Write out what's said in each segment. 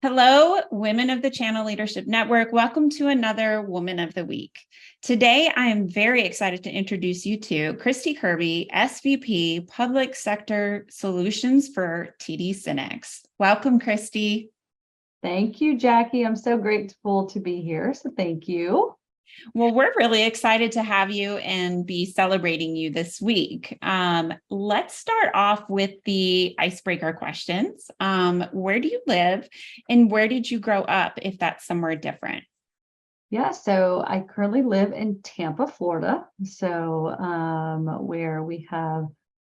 Hello, Women of the Channel Leadership Network. Welcome to another Woman of the Week. Today, I am very excited to introduce you to Kristi Kirby, SVP, Public Sector Solutions for TD Synnex. Welcome, Kristi. Thank you, Jackie. I'm so grateful to be here. So thank you. Well, we're really excited to have you and be celebrating you this week. Let's start off with the icebreaker questions. Where do you live and where did you grow up, if that's somewhere different? Yeah, so I currently live in Tampa, Florida. Where we have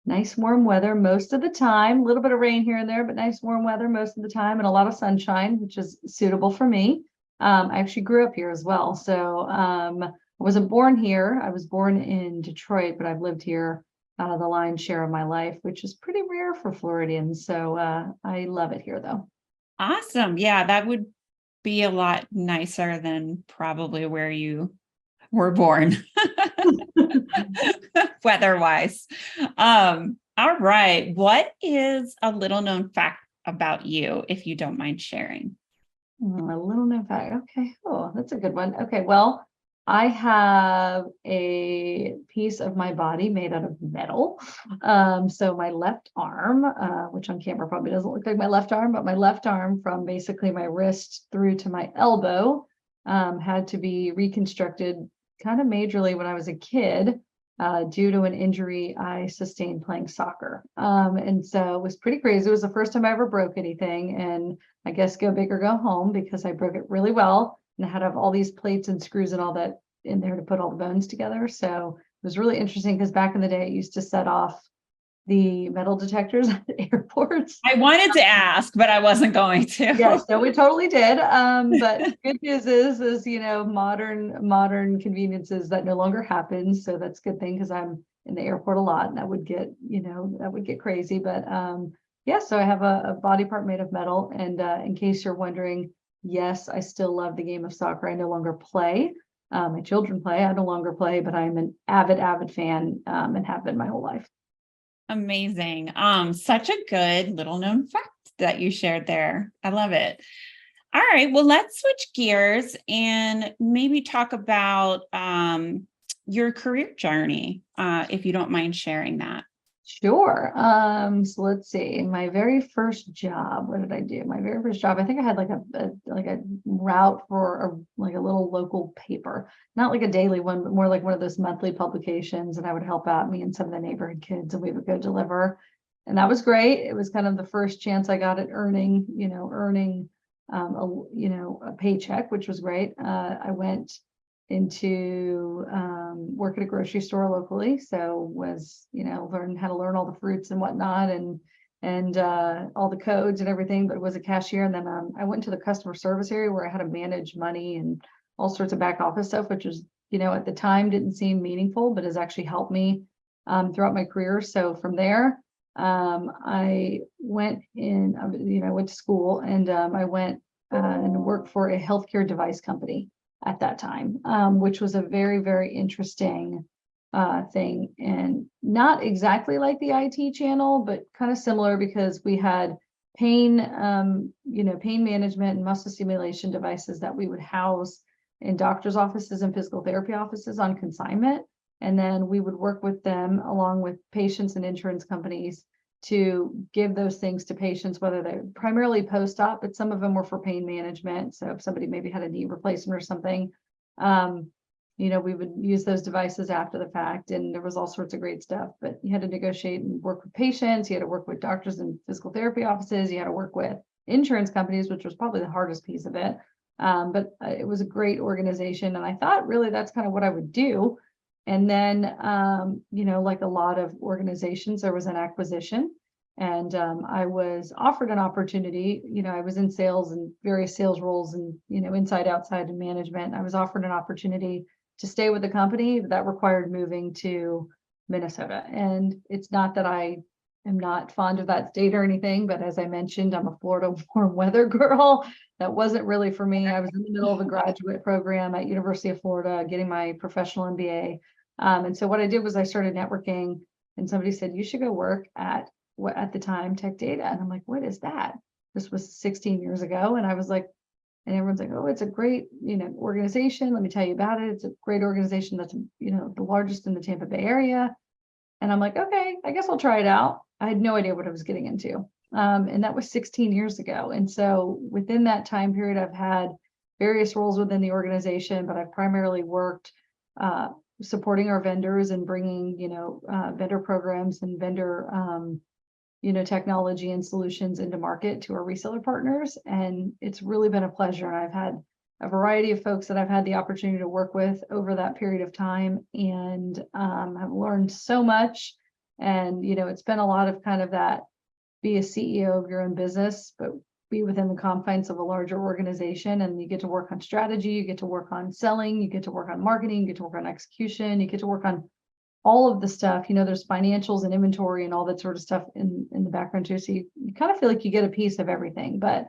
nice warm weather most of the time, a little bit of rain here and there, but nice warm weather most of the time and a lot of sunshine, which is suitable for me. I actually grew up here as well. I wasn't born here. I was born in Detroit, but I've lived here the lion's share of my life, which is pretty rare for Floridians. So I love it here, though. Awesome. Yeah, that would be a lot nicer than probably where you were born, weather-wise. All right. What is a little known fact about you, if you don't mind sharing? A little known fact. Okay. Oh, that's a good one. Okay. Well, I have a piece of my body made out of metal. So my left arm, which on camera probably doesn't look like my left arm, but my left arm from basically my wrist through to my elbow, had to be reconstructed kind of majorly when I was a kid, due to an injury I sustained playing soccer. And so it was pretty crazy. It was the first time I ever broke anything. And I guess go big or go home, because I broke it really well and I had to have all these plates and screws and all that in there to put all the bones together. So it was really interesting because back in the day, I used to set off the metal detectors at the airports. I wanted to ask, but I wasn't going to. Yes, no, we totally did. But good news is modern conveniences that no longer happen. So that's a good thing, because I'm in the airport a lot and that would get crazy. But yeah, so I have a body part made of metal. And in case you're wondering, yes, I still love the game of soccer. I no longer play. My children play. I no longer play, but I'm an avid fan, and have been my whole life. Amazing. Such a good little known fact that you shared there. I love it. All right. Well, let's switch gears and maybe talk about your career journey, if you don't mind sharing that. Sure. So let's see. My very first job, what did I do? My very first job, I think I had like a route for a little local paper, not like a daily one, but more like one of those monthly publications. And I would help out, me and some of the neighborhood kids, and we would go deliver. And that was great. It was kind of the first chance I got at earning a paycheck, which was great. I went into work at a grocery store locally, so was learned how to learn all the fruits and whatnot, and all the codes and everything, but was a cashier. And then I went to the customer service area where I had to manage money and all sorts of back office stuff, which was at the time didn't seem meaningful, but has actually helped me throughout my career. So from there, I went went to school, and I went and worked for a healthcare device company at that time, which was a very, very interesting thing, and not exactly like the IT channel, but kind of similar, because we had pain management and muscle stimulation devices that we would house in doctors' offices and physical therapy offices on consignment. And then we would work with them along with patients and insurance companies to give those things to patients, whether they're primarily post-op, but some of them were for pain management. So if somebody maybe had a knee replacement or something, we would use those devices after the fact, and there was all sorts of great stuff. But you had to negotiate and work with patients, you had to work with doctors and physical therapy offices, you had to work with insurance companies, which was probably the hardest piece of it. But it was a great organization, and I thought really that's kind of what I would do. And then, like a lot of organizations, there was an acquisition, and I was offered an opportunity. I was in sales and various sales roles, and, inside, outside, and management. I was offered an opportunity to stay with the company, but that required moving to Minnesota. And it's not that I am not fond of that state or anything, but as I mentioned, I'm a Florida warm weather girl. That wasn't really for me. I was in the middle of a graduate program at University of Florida, getting my professional MBA. And so what I did was I started networking, and somebody said, you should go work at the time Tech Data. And I'm like, what is that? This was 16 years ago. And I was like, and everyone's like, oh, it's a great, organization. Let me tell you about it. It's a great organization that's, the largest in the Tampa Bay area. And I'm like, okay, I guess I'll try it out. I had no idea what I was getting into. And that was 16 years ago. And so within that time period, I've had various roles within the organization, but I've primarily worked supporting our vendors and bringing, vendor programs and vendor, technology and solutions into market to our reseller partners. And it's really been a pleasure. And I've had a variety of folks that I've had the opportunity to work with over that period of time, and have learned so much. And, it's been a lot of kind of that, be a CEO of your own business, but be within the confines of a larger organization. And you get to work on strategy, you get to work on selling, you get to work on marketing, you get to work on execution, you get to work on all of the stuff. There's financials and inventory and all that sort of stuff in the background too. So you kind of feel like you get a piece of everything. But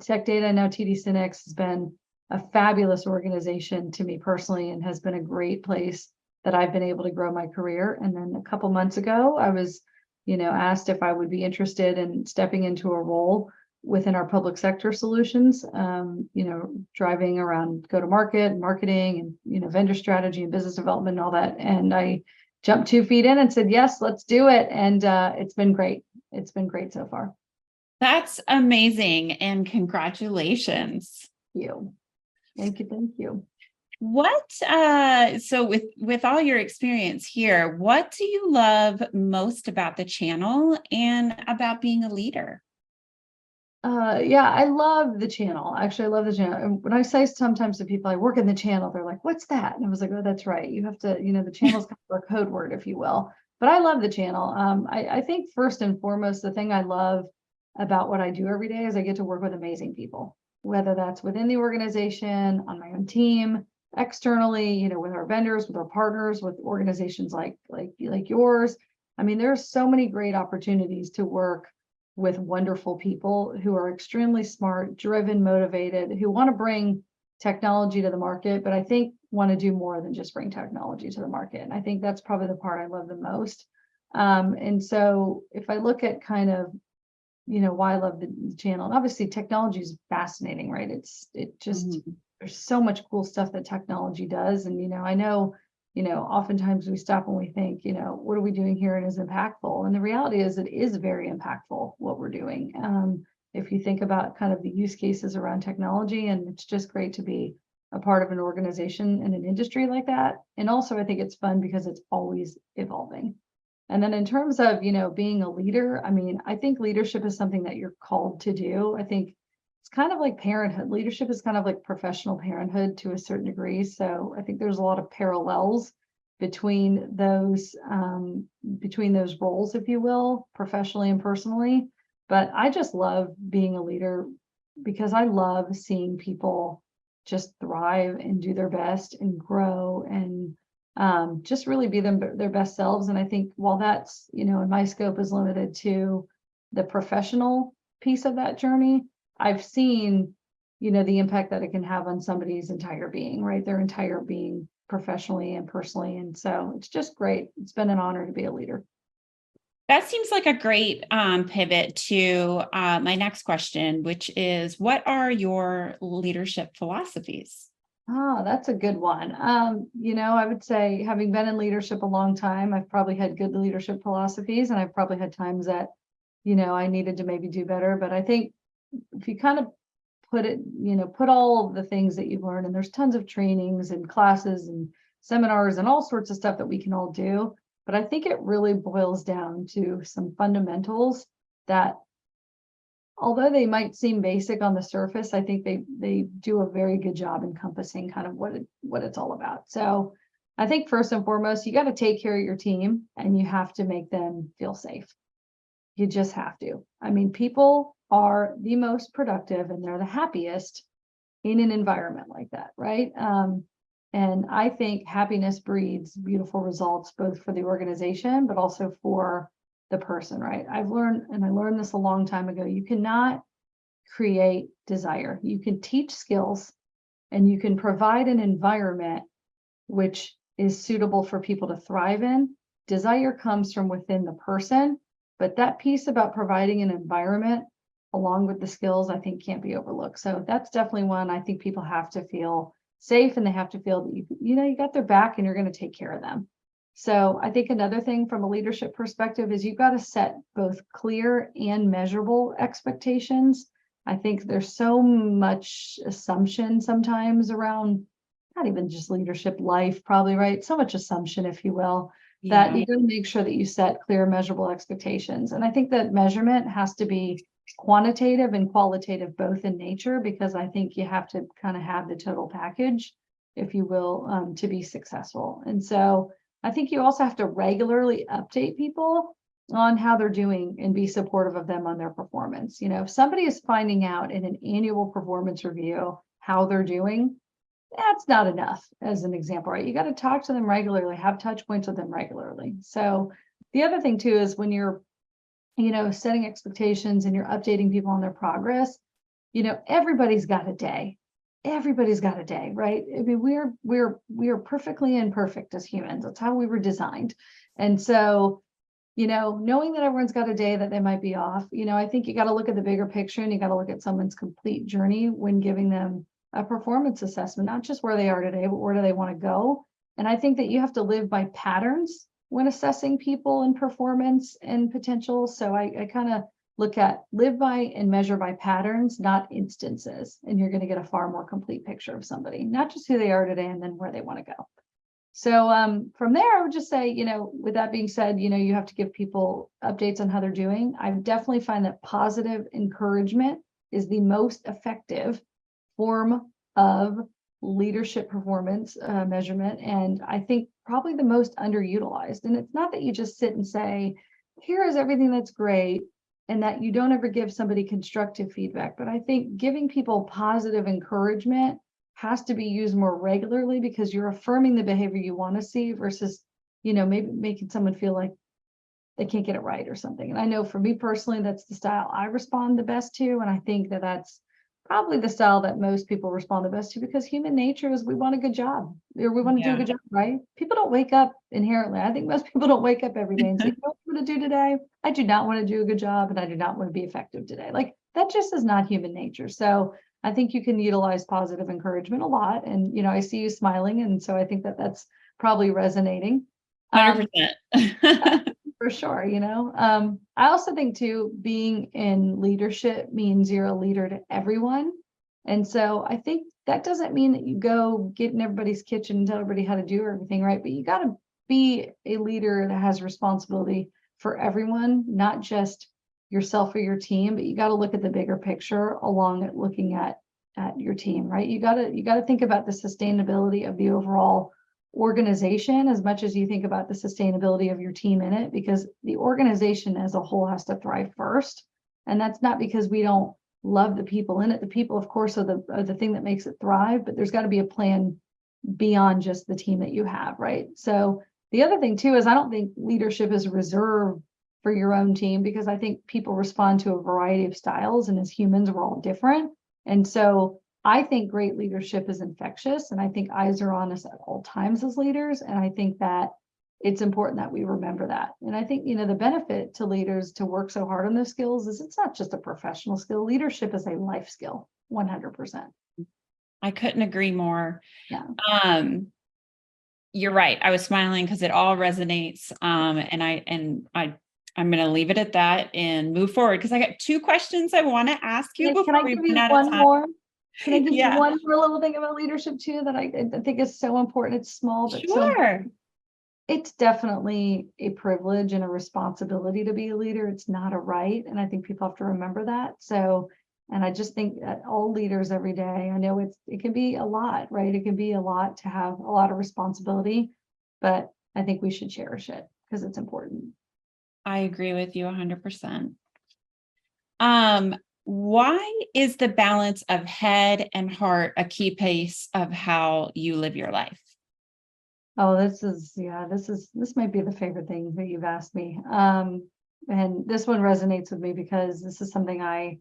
Tech Data, now TD Synnex, has been a fabulous organization to me personally, and has been a great place that I've been able to grow my career. And then a couple months ago, I was, asked if I would be interested in stepping into a role within our public sector solutions, driving around go-to-market, marketing, and, vendor strategy and business development and all that. And I jumped 2 feet in and said, yes, let's do it. And it's been great. It's been great so far. That's amazing. And congratulations. Thank you. Thank you. What, so with all your experience here, what do you love most about the channel and about being a leader? Yeah, I love the channel. Actually, I love the channel. And when I say sometimes to people, I work in the channel, they're like, what's that? And I was like, oh, that's right. You have to, the channel's kind of a code word, if you will. But I love the channel. I think first and foremost, the thing I love about what I do every day is I get to work with amazing people, whether that's within the organization, on my own team, externally, with our vendors, with our partners, with organizations like yours. I mean, there's so many great opportunities to work with wonderful people who are extremely smart, driven, motivated, who want to bring technology to the market, but I think want to do more than just bring technology to the market. And I think that's probably the part I love the most. And so if I look at kind of, why I love the channel, and obviously technology is fascinating, right? There's so much cool stuff that technology does. And, I know, oftentimes we stop and we think, what are we doing here and is impactful? And the reality is it is very impactful what we're doing. If you think about kind of the use cases around technology, and it's just great to be a part of an organization and an industry like that. And also I think it's fun because it's always evolving. And then in terms of, being a leader, I mean, I think leadership is something that you're called to do. I think it's kind of like parenthood. Leadership is kind of like professional parenthood to a certain degree. So I think there's a lot of parallels between those roles, if you will, professionally and personally. But I just love being a leader because I love seeing people just thrive and do their best and grow and just really be their best selves. And I think while that's, in my scope is limited to the professional piece of that journey, I've seen, the impact that it can have on somebody's entire being, right? Their entire being professionally and personally. And so it's just great. It's been an honor to be a leader. That seems like a great pivot to my next question, which is, what are your leadership philosophies? Oh, that's a good one. I would say, having been in leadership a long time, I've probably had good leadership philosophies, and I've probably had times that, I needed to maybe do better. But I think if you kind of put all of the things that you've learned, and there's tons of trainings and classes and seminars and all sorts of stuff that we can all do. But I think it really boils down to some fundamentals that, although they might seem basic on the surface, I think they do a very good job encompassing kind of what it's all about. So I think first and foremost, you got to take care of your team, and you have to make them feel safe. You just have to. I mean, people are the most productive and they're the happiest in an environment like that, right? And I think happiness breeds beautiful results, both for the organization, but also for the person, right? I learned this a long time ago. You cannot create desire. You can teach skills, and you can provide an environment which is suitable for people to thrive in. Desire comes from within the person, but that piece about providing an environment, along with the skills, I think can't be overlooked. So that's definitely one I think people have to feel safe, and they have to feel that you got their back and you're going to take care of them. So I think another thing from a leadership perspective is you've got to set both clear and measurable expectations. I think there's so much assumption sometimes around not even just leadership life, probably, right? So much assumption, if you will, that Yeah. you got to make sure that you set clear, measurable expectations. And I think that measurement has to be quantitative and qualitative both in nature, because I think you have to kind of have the total package, if you will, to be successful. And so I think you also have to regularly update people on how they're doing and be supportive of them on their performance. If somebody is finding out in an annual performance review how they're doing, that's not enough as an example, right? You got to talk to them regularly, have touch points with them regularly. So the other thing too is when you're setting expectations and you're updating people on their progress, everybody's got a day. Everybody's got a day, right? I mean, we are perfectly imperfect as humans. That's how we were designed. And so, knowing that everyone's got a day that they might be off, I think you got to look at the bigger picture, and you got to look at someone's complete journey when giving them a performance assessment, not just where they are today, but where do they want to go? And I think that you have to live by patterns when assessing people and performance and potential. So I kind of look at live by and measure by patterns, not instances. And you're going to get a far more complete picture of somebody, not just who they are today and then where they want to go. So from there, I would just say, with that being said, you have to give people updates on how they're doing. I definitely find that positive encouragement is the most effective form of leadership performance measurement. And I think probably the most underutilized. And it's not that you just sit and say, here is everything that's great, and that you don't ever give somebody constructive feedback. But I think giving people positive encouragement has to be used more regularly, because you're affirming the behavior you want to see versus, maybe making someone feel like they can't get it right or something. And I know for me personally, that's the style I respond the best to. And I think that that's probably the style that most people respond the best to, because human nature is we want a good job, or we want to do a good job, right? People don't wake up inherently. I think most people don't wake up every day and say, what I'm going to do today? I do not want to do a good job, and I do not want to be effective today. Like, that just is not human nature. So I think you can utilize positive encouragement a lot. And, I see you smiling. And so I think that that's probably resonating. 100%. For sure. I also think too, being in leadership means you're a leader to everyone. And so I think that doesn't mean that you go get in everybody's kitchen and tell everybody how to do everything, right? But you got to be a leader that has responsibility for everyone, not just yourself or your team, but you got to look at the bigger picture along at looking at your team, right? You got to think about the sustainability of the overall organization as much as you think about the sustainability of your team in it, because the organization as a whole has to thrive first. And that's not because we don't love the people in it. The people, of course, are the thing that makes it thrive, but there's got to be a plan beyond just the team that you have, right? So the other thing too is I don't think leadership is reserved for your own team, because I think people respond to a variety of styles, and as humans, we're all different. And so I think great leadership is infectious, and I think eyes are on us at all times as leaders. And I think that it's important that we remember that. And I think, the benefit to leaders to work so hard on those skills is it's not just a professional skill. Leadership is a life skill, 100%. I couldn't agree more. Yeah. You're right. I was smiling because it all resonates. I'm going to leave it at that and move forward, because I got 2 questions I want to ask you before we run out of time. More? Can I give you one more little thing about leadership too that I think is so important? It's small, but sure. It's definitely a privilege and a responsibility to be a leader. It's not a right. And I think people have to remember that. So, and I just think that all leaders every day, I know it can be a lot, right? It can be a lot to have a lot of responsibility, but I think we should cherish it because it's important. I agree with you 100%. Why is the balance of head and heart a key piece of how you live your life? Oh, this might be the favorite thing that you've asked me. And this one resonates with me because this is something I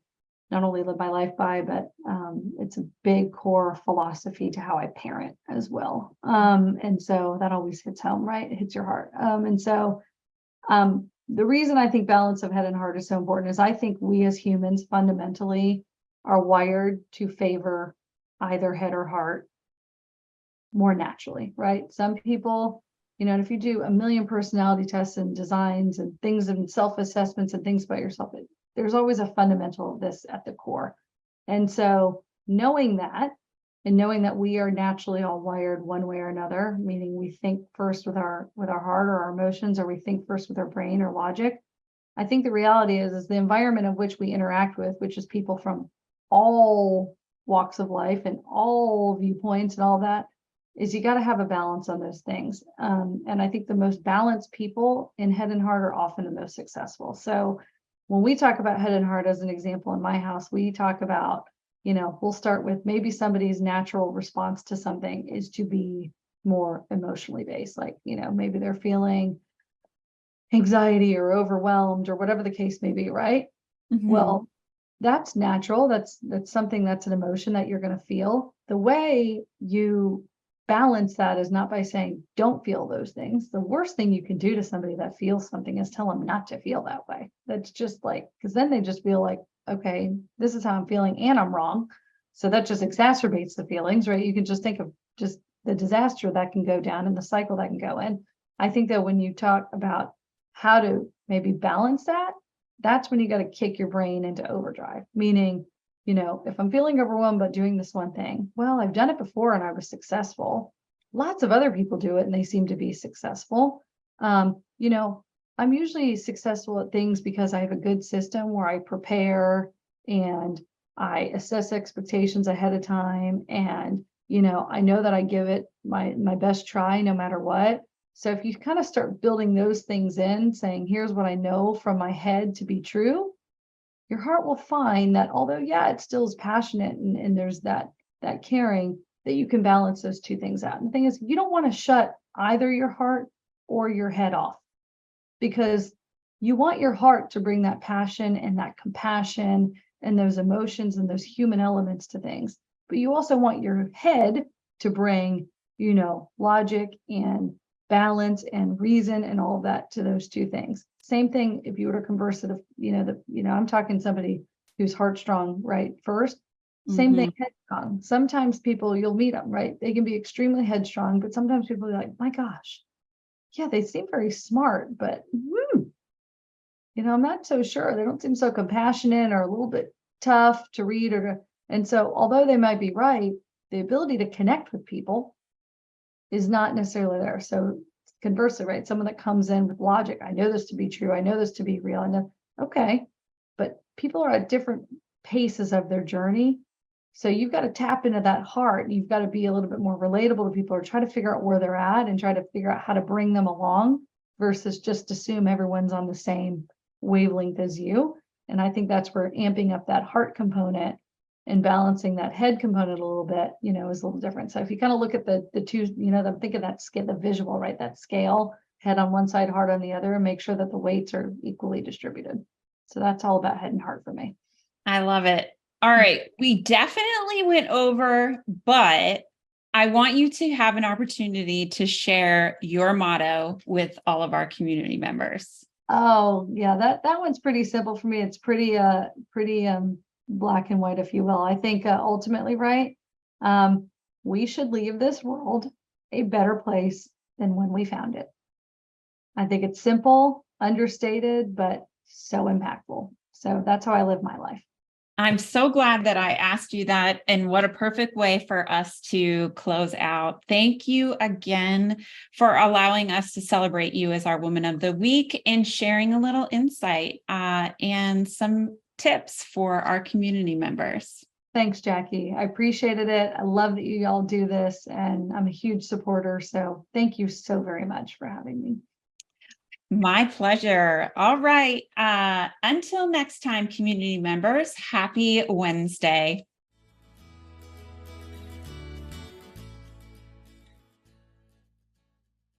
not only live my life by, but it's a big core philosophy to how I parent as well. And so that always hits home, right? It hits your heart. And so the reason I think balance of head and heart is so important is I think we as humans fundamentally are wired to favor either head or heart more naturally, right? Some people, and if you do a million personality tests and designs and things and self-assessments and things about yourself, there's always a fundamental of this at the core. And so knowing that, and knowing that we are naturally all wired one way or another, meaning we think first with our heart or our emotions, or we think first with our brain or logic. I think the reality is the environment of which we interact with, which is people from all walks of life and all viewpoints and all that, is you got to have a balance on those things. And I think the most balanced people in head and heart are often the most successful. So when we talk about head and heart, as an example, in my house, we talk about, we'll start with maybe somebody's natural response to something is to be more emotionally based. Like, maybe they're feeling anxiety or overwhelmed or whatever the case may be, right? Mhm. Well, that's natural. That's something that's an emotion that you're going to feel. The way you balance that is not by saying, don't feel those things. The worst thing you can do to somebody that feels something is tell them not to feel that way. That's just like, because then they just feel like, okay, this is how I'm feeling and I'm wrong. So that just exacerbates the feelings, right? You can just think of just the disaster that can go down and the cycle that can go in. I think that when you talk about how to maybe balance that, that's when you got to kick your brain into overdrive, meaning, if I'm feeling overwhelmed but doing this one thing, well, I've done it before and I was successful. Lots of other people do it and they seem to be successful. I'm usually successful at things because I have a good system where I prepare and I assess expectations ahead of time. And, I know that I give it my best try no matter what. So if you kind of start building those things in, saying, here's what I know from my head to be true, your heart will find that although, yeah, it still is passionate and there's that caring, that you can balance those two things out. And the thing is, you don't want to shut either your heart or your head off, because you want your heart to bring that passion and that compassion and those emotions and those human elements to things. But you also want your head to bring, logic and balance and reason and all of that to those two things. Same thing if you were to converse it, I'm talking somebody who's heartstrong, right? First, same thing, headstrong. Sometimes people, you'll meet them, right? They can be extremely headstrong, but sometimes people are like, my gosh, yeah, they seem very smart, but I'm not so sure. They don't seem so compassionate or a little bit tough to read and so although they might be right, the ability to connect with people is not necessarily there. So conversely, right? Someone that comes in with logic, I know this to be true, I know this to be real, I know, okay, but people are at different paces of their journey. So you've got to tap into that heart. You've got to be a little bit more relatable to people, or try to figure out where they're at and try to figure out how to bring them along versus just assume everyone's on the same wavelength as you. And I think that's where amping up that heart component and balancing that head component a little bit, is a little different. So if you kind of look at the two, think of that scale, the visual, right? That scale, head on one side, heart on the other, and make sure that the weights are equally distributed. So that's all about head and heart for me. I love it. All right. We definitely went over, but I want you to have an opportunity to share your motto with all of our community members. Oh, yeah, that one's pretty simple for me. It's pretty black and white, if you will. I think ultimately, right, we should leave this world a better place than when we found it. I think it's simple, understated, but so impactful. So that's how I live my life. I'm so glad that I asked you that, and what a perfect way for us to close out. Thank you again for allowing us to celebrate you as our Woman of the Week and sharing a little insight and some tips for our community members. Thanks, Jackie. I appreciated it. I love that you all do this, and I'm a huge supporter. So thank you so very much for having me. My pleasure. All right. Until next time, community members, happy Wednesday.